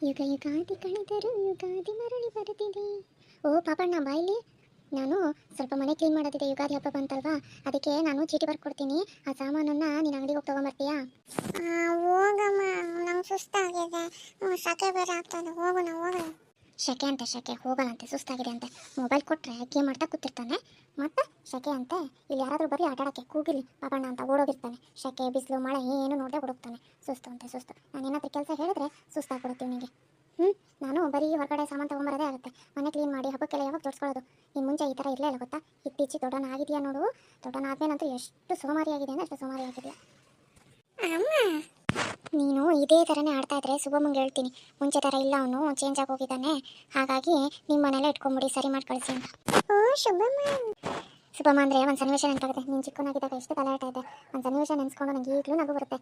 ಯುಗ ಯುಗಾದಿ ಕಳೆದರು ಯುಗಾದಿ ಮರಳಿ ಬರುತ್ತಿದೆ. ಓ ಪಾಪಣ್ಣ ಬಾಯಿಲಿ, ನಾನು ಸ್ವಲ್ಪ ಮನೆ ಕ್ಲೀನ್ ಮಾಡೋದಿದೆ, ಯುಗಾದಿ ಹಬ್ಬ ಬಂತಲ್ವಾ, ಅದಕ್ಕೆ ನಾನು ಚೀಟಿ ಬರ್ಕೊಡ್ತೀನಿ. ಆ ಸಾಮಾನನ್ನ ನೀನು ಅಂಗಡಿಗೆ ಹೋಗಿ ತೊಗೊಂಬರ್ತೀಯಾ? ಹೋಗಮ್ಮ, ನಂಗೆ ಸುಸ್ತಾಗಿದೆ, ಸಕೆ ಬೇರೆ ಆಗ್ತದೆ, ಹೋಗೋಣ ಹೋಗೋಣ. ಶೆಕೆ ಅಂತೆ, ಶೆಕೆ ಹೋಗಲ್ಲಂತೆ, ಸುಸ್ತಾಗಿದೆ ಅಂತೆ. ಮೊಬೈಲ್ ಕೊಟ್ಟರೆ ಗೇಮ್ ಮಾಡ್ತಾ ಕೂತಿರ್ತಾನೆ, ಮತ್ತೆ ಶೆಕೆ ಅಂತೆ. ಇಲ್ಲಿ ಯಾರಾದರೂ ಬರೀ ಆಟಾಡೋಕ್ಕೆ ಕೂಗಿಲಿ ಪಾಪಣ್ಣ ಅಂತ ಓಡೋಗಿರ್ತಾನೆ. ಶೆಕೆ ಬಿಸಿಲು ಮಳೆ ಏನು ನೋಡದೆ ಹುಡುಕ್ತಾನೆ. ಸುಸ್ತು ಅಂತೆ ಸುಸ್ತು. ನಾನು ಏನಾದರೂ ಕೆಲಸ ಹೇಳಿದ್ರೆ ಸುಸ್ತಾಗ್ಬಿಡುತ್ತೆ ನಿನಗೆ. ನಾನು ಬರೀ ಹೊರಗಡೆ ಸಾಮಾನು ತೊಗೊಂಬರೋದೇ ಆಗುತ್ತೆ. ಮನೆ ಕ್ಲೀನ್ ಮಾಡಿ ಹಬ್ಬಕ್ಕೆಲ್ಲ ಯಾವಾಗ ಜೋಡಿಸ್ಕೊಳ್ಳೋದು? ಇನ್ನು ಮುಂಚೆ ಈ ಥರ ಇರಲೇ ಇಲ್ಲ ಗೊತ್ತಾ? ಇತ್ತೀಚೆಗೆ ದೊಡ್ಡನ ಆಗಿದೆಯಾ ನೋಡು. ದೊಡ್ಡನ ಆದ್ಮೇಲಂತೂ ಎಷ್ಟು ಸೋಮಾರಿ ಆಗಿದೆ ಅಂದರೆ ಅಷ್ಟು ಸೋಮಾರಿ ಆಗಿದೆಯಾ. ನೀನು ಇದೇ ಥರನೇ ಆಡ್ತಾ ಇದ್ರೆ ಶುಭಮ್ಮಂಗೆ ಹೇಳ್ತೀನಿ, ಮುಂಚೆ ಥರ ಇಲ್ಲ, ಅವನು ಚೇಂಜ್ ಆಗಿ ಹೋಗಿದ್ದಾನೆ, ಹಾಗಾಗಿ ನಿಮ್ಮ ಮನೇಲೆ ಇಟ್ಕೊಂಬಿಡಿ, ಸರಿ ಮಾಡಿ ಕಳಿಸಿ ಅಂತ. ಶುಭಮ್ಮ ಅಂದರೆ ಒಂದು ಸನ್ನಿವೇಶ ನೆನಪಾಗುತ್ತೆ. ನೀನು ಚಿಕ್ಕನಾಗಿದ್ದಾಗ ಎಷ್ಟು ತಲೆಯಾಟ ಇದೆ, ಒಂದು ಸನ್ನಿವೇಶ ನೆನೆಸ್ಕೊಂಡು ನನಗೆ ಈಗಲೂ ನಗು ಬರುತ್ತೆ.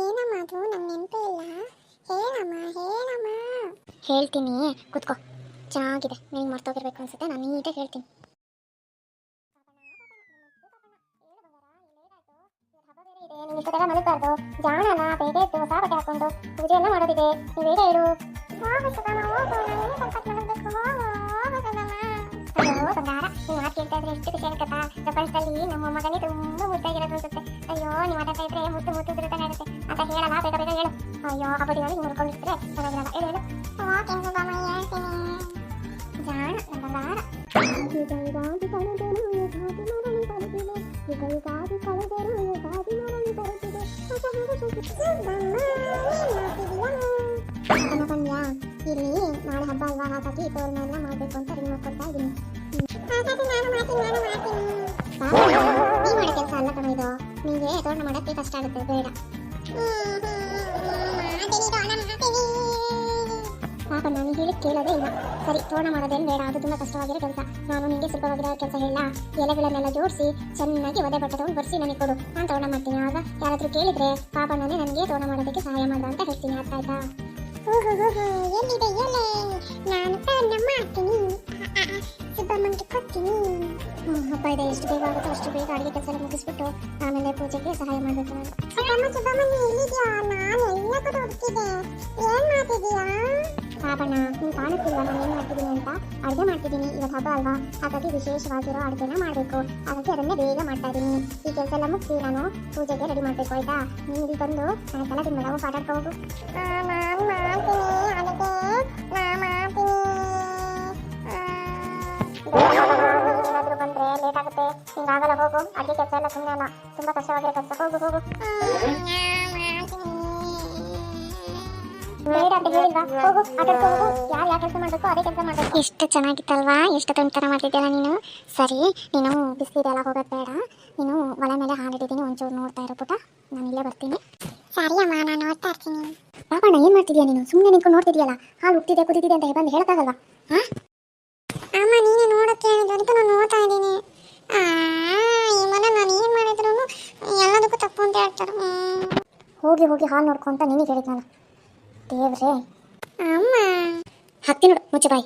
ಏನಮ್ಮ ಅದು ನಂಗೆ ನೆನಪೇ ಇಲ್ಲ, ಹೇಳಮ್ಮ ಹೇಳಮ್ಮ. ಹೇಳ್ತೀನಿ ಕೂತ್ಕೋ, ಚೆನ್ನಾಗಿದೆ, ನೀನು ಮರ್ತೋಗಿರ್ಬೇಕು ಅನ್ಸುತ್ತೆ, ನಾನು ನೀಟಾಗಿ ಹೇಳ್ತೀನಿ. ಮಲಗಬಾರ್ದು, ಜಾಣನ ಬೇಗ ಎದ್ದು ಹೊಸ ಬಟ್ಟೆ ಹಾಕೊಂಡು ಪೂಜೆ ಎಲ್ಲ ಮಾಡೋದಿದೆ, ನೀವು ಬೇಗ ಹೇಳು. ಅಯ್ಯೋ ಬಂಗಾರ, ನೀವು ಮಾತು ಕೇಳ್ತಾ ಇದ್ರೆ ಎಷ್ಟು ಖುಷಿ ಆಗುತ್ತಾ? ಪ್ರಪಂಚದಲ್ಲಿ ನಮ್ಮ ಮಗನೇ ತುಂಬ ಮುದ್ದಾಗಿರೋದು ಅನ್ಸುತ್ತೆ. ಅಯ್ಯೋ ನೀವು ಮಾತಾಡ್ತಾ ಇದ್ರೆ ಮುದ್ದು ಮುದ್ದು ತಿರುತ್ತಾನೆ ಆಗುತ್ತೆ ಅಂತ ಹೇಳಲ್ಲ, ಬೇಗ ಬೇಗ ಹೇಳು. ಅಯ್ಯೋ ಹಬ್ಬದಿನಲ್ಲಿ ನೀವು ನೋಡ್ಕೊಂಡಿರ್ತಾರೆ ಚೆನ್ನಾಗಿರಲ್ಲ, ಹೇಳು ಹೇಳು. ಜಾಣ ಬಂಗಾರ. ಯುಗಾದಿ ಕಳೆದರು ಯುಗಾದಿ ಮರಳಿ ಬರುತ್ತಿದೆ, ಯುಗಾದಿ ಕಳೆದರು ಯುಗಾದಿ ಮರಳಿ ಬರುತ್ತಿದೆ. ಬಂದ್ಯಾ? ಇಲ್ಲಿ ನಾಳೆ ಹಬ್ಬ ಅಲ್ವಾ, ಹಾಗಾಗಿ ತೋರಣೆಲ್ಲ ಮಾಡಬೇಕು ಅಂತ ರೆಡಿ ಮಾಡ್ಕೊಳ್ತಾ ಇದ್ದೀನಿ. ನೀ ಮಾಡೋ ಕೆಲಸ ಅಲ್ಲ ಕಣ ಇದು, ನಿಮಗೆ ತೋರಣ ಮಾಡೋಕ್ಕೆ ಕಷ್ಟ ಆಗುತ್ತೆ, ಬೇಡ. ಪಾಪ ನಾನು ಹೇಳಿ ಕೇಳೋದೇ ಇಲ್ಲ. ಸರಿ, ತೋರಣ ಮಾಡೋದೇನು ಬೇಡ, ಅದು ತುಂಬ ಕಷ್ಟವಾಗಿರೋ ಕೆಲಸ. ನಾನು ನಿಮಗೆ ಸುಲಭವಾಗಿರೋ ಕೆಲಸ ಹೇಳ, ಎಲೆಗಳನ್ನೆಲ್ಲ ಜೋಡಿಸಿ ಚೆನ್ನಾಗಿ ಒದೆ ಬಟ್ಟೆ ತಗೊಂಡು ಬರ್ಸಿ ನನಗೆ ಕೊಡು, ನಾನು ತೋರಣ ಮಾಡ್ತೀನಿ. ಆಗ ಯಾರಾದರೂ ಕೇಳಿದ್ರೆ ಪಾಪ ನಾನೇ ನನಗೆ ತೋರಣ ಮಾಡೋದಕ್ಕೆ ಸಹಾಯ ಮಾಡ ಅಂತ ಹೇಳ್ತೀನಿ, ಅರ್ಥ ಆಯ್ತಾ? ಎಲ್ಲಿದೆ ಎಲೆ, ನಾನು ತೋರಣ ಮಾಡ್ತೀನಿ, ಸುಬ್ಬಮ್ಮಂಗೆ ಕೊಡ್ತೀನಿ. ಹಬ್ಬ ಇದೆ, ಎಷ್ಟು ಬೇಗ ಆಗುತ್ತೋ ಅಷ್ಟು ಬೇಗ ಅಡುಗೆ ಕೆಲಸ ಮುಗಿಸ್ಬಿಟ್ಟು ಆಮೇಲೆ ಪೂಜೆಗೆ ಸಹಾಯ ಮಾಡಬೇಕು ನಾನು. ಸುಬ್ಬಮ್ಮ ನೀ ಎಲ್ಲಿದ್ಯಾ? ನಾನು ಎಲ್ಲ ಕಡೆ ಹುಡುಕಿದೆ, ಏನ್ ಮಾಡ್ತಿದೀಯಾ? ಪಾಪಣ್ಣ, ನೀನು ಕಾಣುತ್ತಿಲ್ವಾ ನಾನು ಏನು ಮಾಡ್ತಿದ್ದೀನಿ ಅಂತ? ಅಡುಗೆ ಮಾಡ್ತಿದ್ದೀನಿ, ಇವತ್ತು ಹಬ್ಬ ಅಲ್ವಾ, ಹಾಗಾಗಿ ವಿಶೇಷವಾಗಿರೋ ಅಡುಗೆನ ಮಾಡಬೇಕು, ಹಾಗಾಗಿ ಅದನ್ನೇ ಬೇಗ ಮಾಡ್ತಾ ಇದ್ದೀನಿ. ಈ ಕೆಲಸ ಎಲ್ಲ ಮುಗಿಸಿ ನಾನು ಪೂಜೆಗೆ ರೆಡಿ ಮಾಡಬೇಕು, ಆಯ್ತಾ? ನೀನು ಇಲ್ಲಿ ಬಂದು ನನ್ನ ತಲೆ ತಿನ್ಬೇಡ, ನಾವು ಪಾಠಾಡ್ಕೊ ಹೋಗು. ನಾನು ಮಾಡ್ತೀನಿ ಅಡುಗೆ, ನಾನು ಮಾಡ್ತೀನಿ. ಏನಾದರೂ ಬಂದರೆ ಲೇಟ್ ಆಗುತ್ತೆ, ಹಿಂಗಾಗಲ್ಲ, ಹೋಗು. ಅಡುಗೆ ಕೆಲಸ ಎಲ್ಲ ಸುಮ್ಮನೆ ಅಲ್ಲ, ತುಂಬ ಕಷ್ಟವಾಗಿರೋ ಕೆಲಸ, ಹೋಗು ಹೋಗು. ಬೇಡ ಅಂತ ಹೇಳಿಲ್ವಾ? ಹೋಗು, ಆಟಾಡ್ಕೊ ಹೋಗು. ಯಾರು ಯಾವ ಕೆಲಸ ಮಾಡಬೇಕು ಅದೇ ಕೆಲಸ ಮಾಡಬೇಕು. ಎಷ್ಟು ಚೆನ್ನಾಗಿತ್ತಲ್ವಾ? ಎಷ್ಟು ತುಂಟರ ಮಾಡ್ತಿದ್ಯಲ್ಲ ನೀನು. ಸರಿ, ನೀನು ಬಿಸಿಲಿದೆಲ್ಲ ಹೋಗೋದು ಬೇಡ, ನೀನು ಒಲೆ ಮೇಲೆ ಹಾಲಿಟ್ಟಿದ್ದೀನಿ, ಒಂಚೂರು ನೋಡ್ತಾ ಇರೋ ಪುಟ, ನಾನು ಇಲ್ಲೇ ಬರ್ತೀನಿ. ಸರಿ ಅಮ್ಮ, ನಾನು ನೋಡ್ತಾ ಇರ್ತೀನಿ. ಪಾಪಣ್ಣ, ಏನು ಮಾಡ್ತಿದ್ಯಾ ನೀನು? ಸುಮ್ಮನೆ ನಿಂತ್ಕೊಂಡು ನೋಡ್ತಿದ್ಯಲ್ಲ, ಹಾಲು ಉಕ್ತಿದೆ ಕುದಿತಿದೆ ಅಂತ ಬಂದು ಹೇಳೋಕ್ಕಾಗಲ್ವಾ? ಅಮ್ಮ ನೀನು ನೋಡೋಕ್ಕೆ ಹೇಳಿದ್ದು, ಅದಕ್ಕೆ ನಾನು ನೋಡ್ತಾ ಇದ್ದೀನಿ. ಈ ಮನೆ ನಾನು ಏನು ಮಾಡಿದ್ರು ಎಲ್ಲದಕ್ಕೂ ತಪ್ಪು ಅಂತ ಹೇಳ್ತಾರೆ. ಹೋಗಿ ಹೋಗಿ ಹಾಲು ನೋಡ್ಕೊಂತ ನಿನಗೆ ಹೇಳಿದ್ನಲ್ಲ, ದೇವ್ರೇ. ಅಮ್ಮ ಹತ್ತಿ ನೋಡು, ಮುಚ್ಚೆ ಬಾಯಿ.